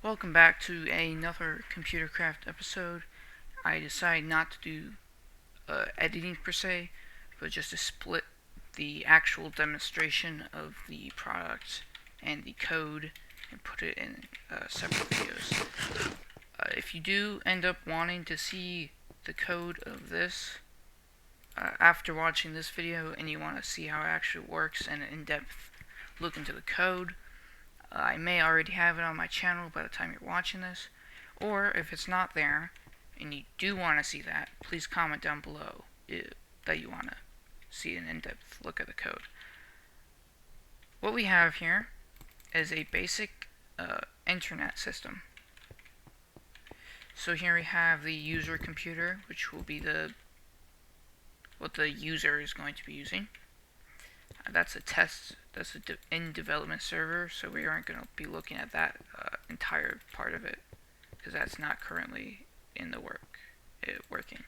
Welcome back to another Computercraft episode. I decided not to do editing per se, but just to split the actual demonstration of the product and the code and put it in separate videos. If you do end up wanting to see the code of this after watching this video and you want to see how it actually works and an in-depth look into the code, I may already have it on my channel by the time you're watching this, or if it's not there and you do want to see that, please comment down below that you want to see an in-depth look at the code. What we have here is a basic internet system. So here we have the user computer, which will be what the user is going to be using. That's a test, that's a in development server, so we aren't going to be looking at that entire part of it, because that's not currently in the working.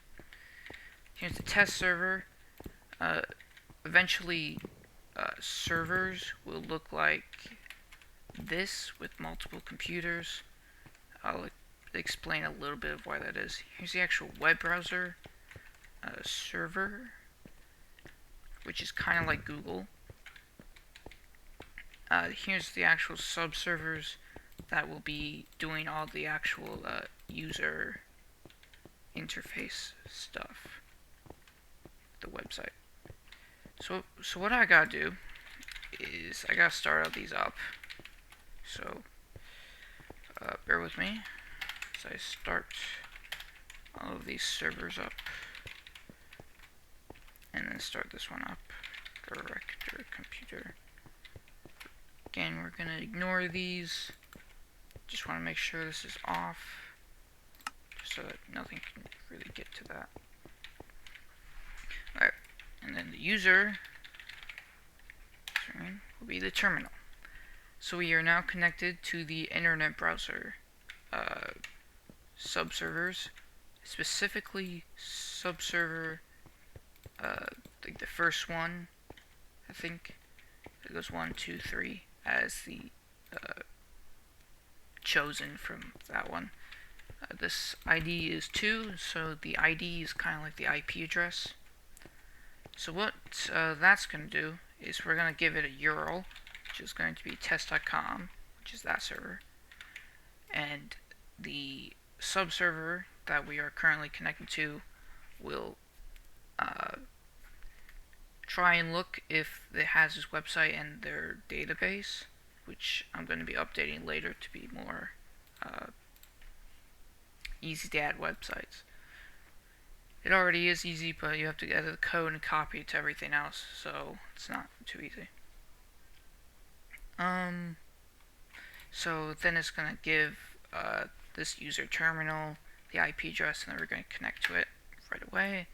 Here's the test server. Eventually, servers will look like this with multiple computers. I'll explain a little bit of why that is. Here's the actual web browser server, which is kind of like Google. Here's the actual subservers that will be doing all the actual user interface stuff, the website. So what I gotta do is I gotta start all these up. So bear with me as I start all of these servers up, and then start this one up. Director computer. Again, we're gonna ignore these. Just want to make sure this is off, just so that nothing can really get to that. Alright, and then the user screen will be the terminal. So we are now connected to the internet browser subservers, specifically subserver, like the first one, I think. It goes 1, 2, 3 as the chosen from that one. This ID is 2, so the ID is kind of like the IP address. So what that's going to do is we're going to give it a URL, which is going to be test.com, which is that server. And the subserver that we are currently connected to will try and look if it has this website in their database, which I'm going to be updating later to be more easy to add websites. It already is easy, but you have to edit the code and copy it to everything else, so it's not too easy. So then it's going to give this user terminal the IP address, and then we're going to connect to it right away.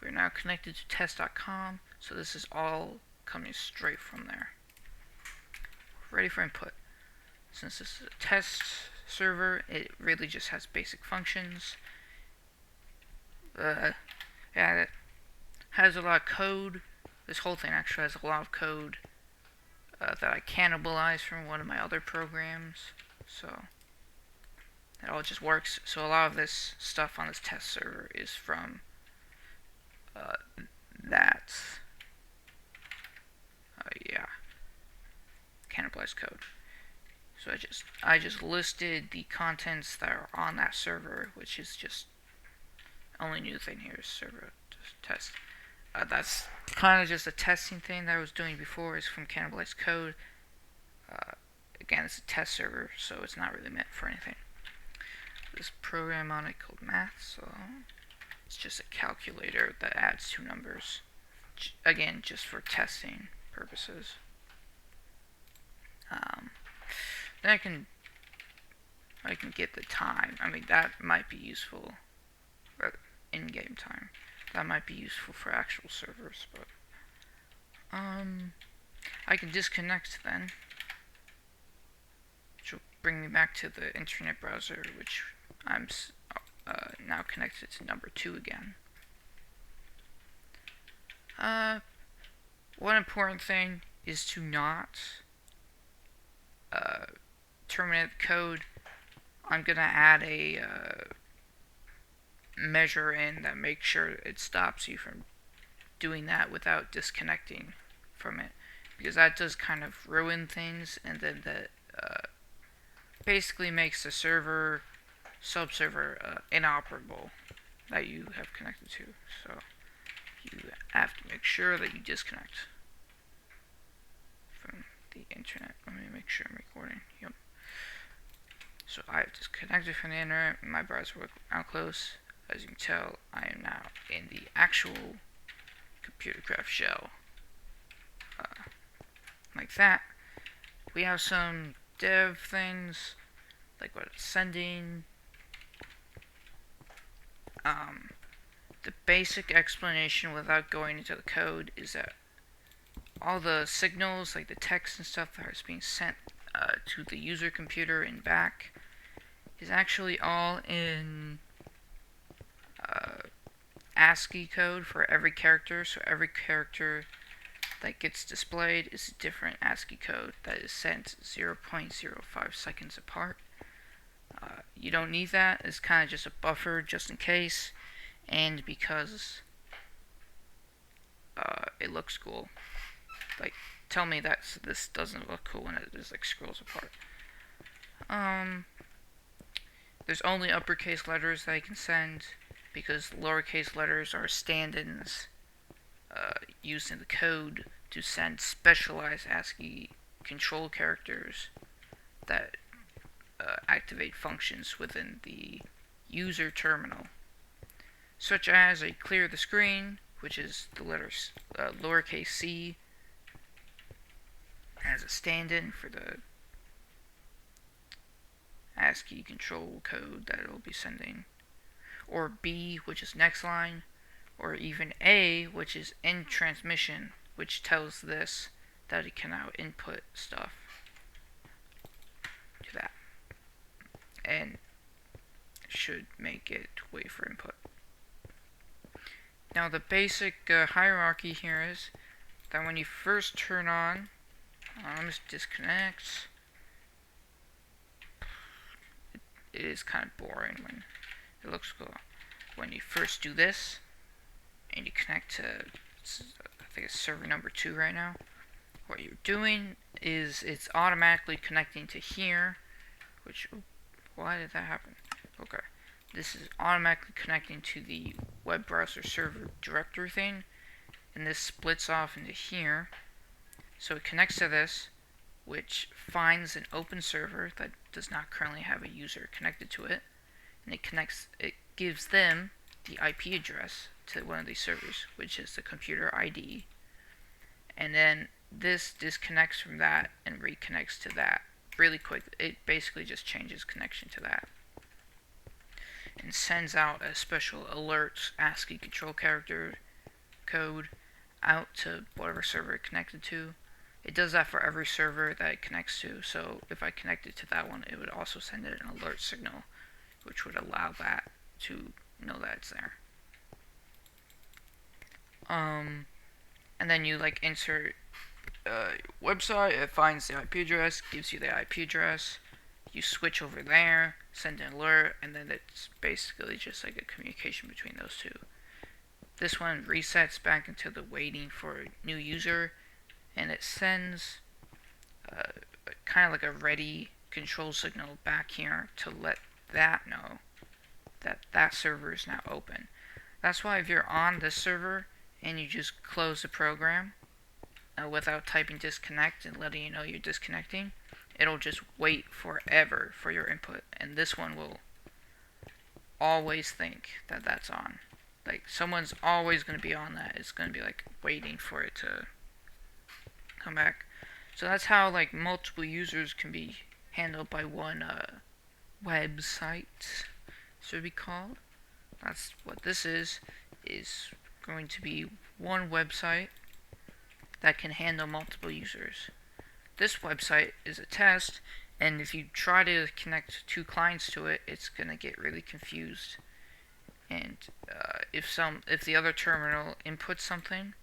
We're now connected to test.com, so this is all coming straight from there. Ready for input. Since this is a test server, it really just has basic functions. Yeah, it has a lot of code. This whole thing actually has a lot of code that I cannibalized from one of my other programs, so it all just works. So a lot of this stuff on this test server is from that cannibalized code. So I just listed the contents that are on that server, which is just only new thing here is server test. That's kind of just a testing thing that I was doing before, is from cannibalized code. Again, it's a test server, so it's not really meant for anything. This program on it called math, so it's just a calculator that adds 2 numbers. Again, just for testing purposes. Then I can get the time. I mean, that might be useful. In-game time. That might be useful for actual servers, but I can disconnect then, which will bring me back to the internet browser, which I'm now connected to number 2 again. One important thing is to not terminate the code I'm gonna add a measure in that makes sure it stops you from doing that without disconnecting from it, because that does kind of ruin things, and then that basically makes the server subserver inoperable that you have connected to. So you have to make sure that you disconnect from the internet. Let me make sure I'm recording. Yep. So I've disconnected from the internet. My browser will now close. As you can tell, I am now in the actual Computercraft shell. Like that. We have some dev things, like what it's sending. The basic explanation without going into the code is that all the signals, like the text and stuff that is being sent to the user computer and back, is actually all in ASCII code for every character. So every character that gets displayed is a different ASCII code that is sent 0.05 seconds apart. You don't need that. It's kind of just a buffer just in case, and because it looks cool. Like, tell me that this doesn't look cool when it just like scrolls apart. There's only uppercase letters that I can send, because lowercase letters are stand-ins used in the code to send specialized ASCII control characters that activate functions within the user terminal, such as a clear the screen, which is the letters lowercase c as a stand-in for the ASCII control code that it will be sending, or B, which is next line, or even A, which is in transmission, which tells this that it can now input stuff to that, and should make it wait for input. Now the basic hierarchy here is that when you first turn on, let me disconnect. It is kind of boring when it looks cool. When you first do this, and you connect to, I think it's server number 2 right now, what you're doing is it's automatically connecting to here, which, why did that happen? Okay, this is automatically connecting to the web browser server directory thing, and this splits off into here. So it connects to this, which finds an open server that does not currently have a user connected to it, and it gives them the IP address to one of these servers, which is the computer ID, and then this disconnects from that and reconnects to that really quick. It basically just changes connection to that and sends out a special alerts ASCII control character code out to whatever server it connected to. It does that for every server that it connects to, so if I connected to that one, it would also send it an alert signal, which would allow that to know that it's there. And then you like insert website, it finds the IP address, gives you the IP address, you switch over there, send an alert, and then it's basically just like a communication between those two. This one resets back into the waiting for a new user, and it sends kind of like a ready control signal back here to let that know that that server is now open. That's why if you're on this server and you just close the program without typing disconnect and letting you know you're disconnecting, it'll just wait forever for your input, and this one will always think that that's on. Like, someone's always going to be on that. It's going to be like waiting for it to come back. So that's how like multiple users can be handled by one website, should be called. That's what this is going to be one website that can handle multiple users. This website is a test, and if you try to connect two clients to it, it's going to get really confused. And if the other terminal inputs something,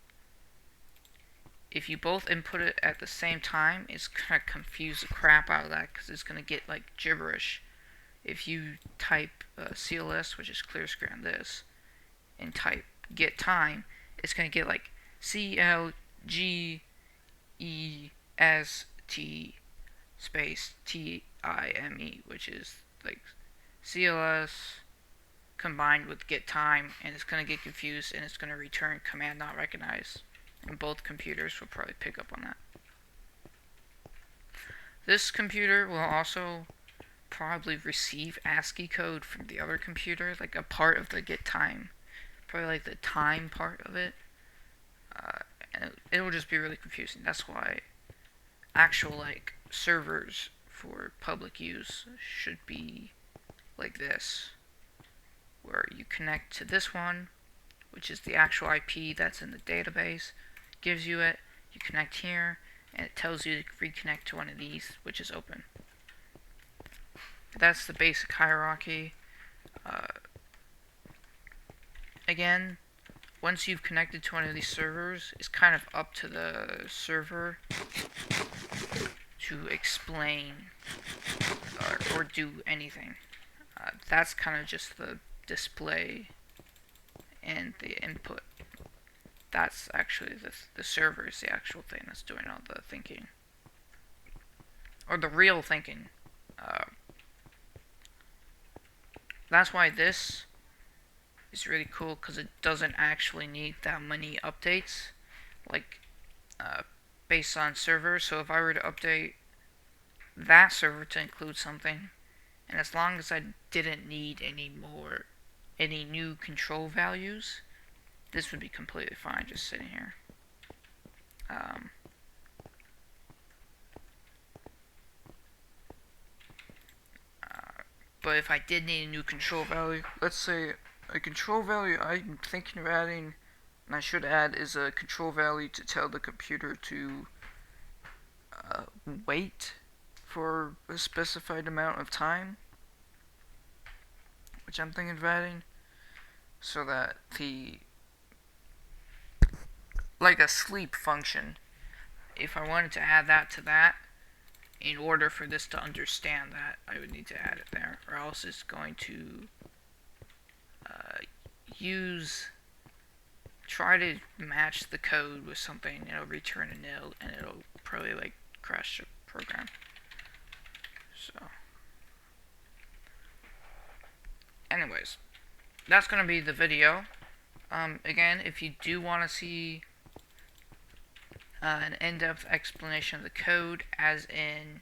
if you both input it at the same time, it's going to confuse the crap out of that, because it's going to get like gibberish. if you type CLS, which is clear square on this, and type get time, it's going to get like CLGEST space TIME, which is like CLS combined with get time, and it's going to get confused, and it's going to return command not recognized, and both computers will probably pick up on that. This computer will also probably receive ASCII code from the other computer, like a part of the get time, probably like the time part of it, and it will just be really confusing. That's why actual like servers for public use should be like this, where you connect to this one, which is the actual IP that's in the database, gives you it, you connect here, and it tells you to reconnect to one of these, which is open. That's the basic hierarchy. Again, once you've connected to one of these servers, it's kind of up to the server to explain or do anything. That's kind of just the display and the input. That's actually the server is the actual thing that's doing all the thinking. Or the real thinking. That's why this is really cool, because it doesn't actually need that many updates, like based on servers. So if I were to update that server to include something, and as long as I didn't need any new control values, this would be completely fine just sitting here. But if I did need a new control value, let's say a control value I'm thinking of adding, and I should add, is a control value to tell the computer to wait for a specified amount of time, which I'm thinking of adding, so that like a sleep function, if I wanted to add that to that, in order for this to understand that, I would need to add it there, or else it's going to try to match the code with something, and it'll return a nil, and it'll probably like crash the program. So, anyways, that's gonna be the video. Again, if you do want to see an in-depth explanation of the code, as in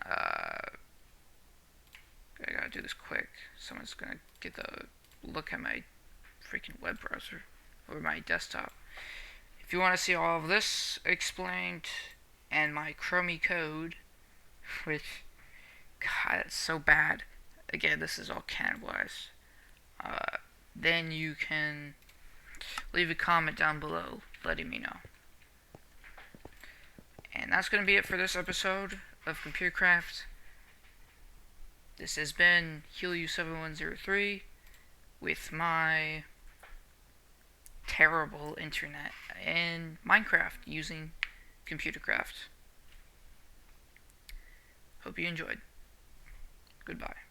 I gotta do this quick. Someone's gonna get the look at my freaking web browser or my desktop. If you want to see all of this explained and my Chromie code, which, God, it's so bad. Again, this is all cannibalized. Then you can leave a comment down below letting me know. And that's going to be it for this episode of Computercraft. This has been Heliu7103 with my terrible internet and Minecraft using Computercraft. Hope you enjoyed. Goodbye.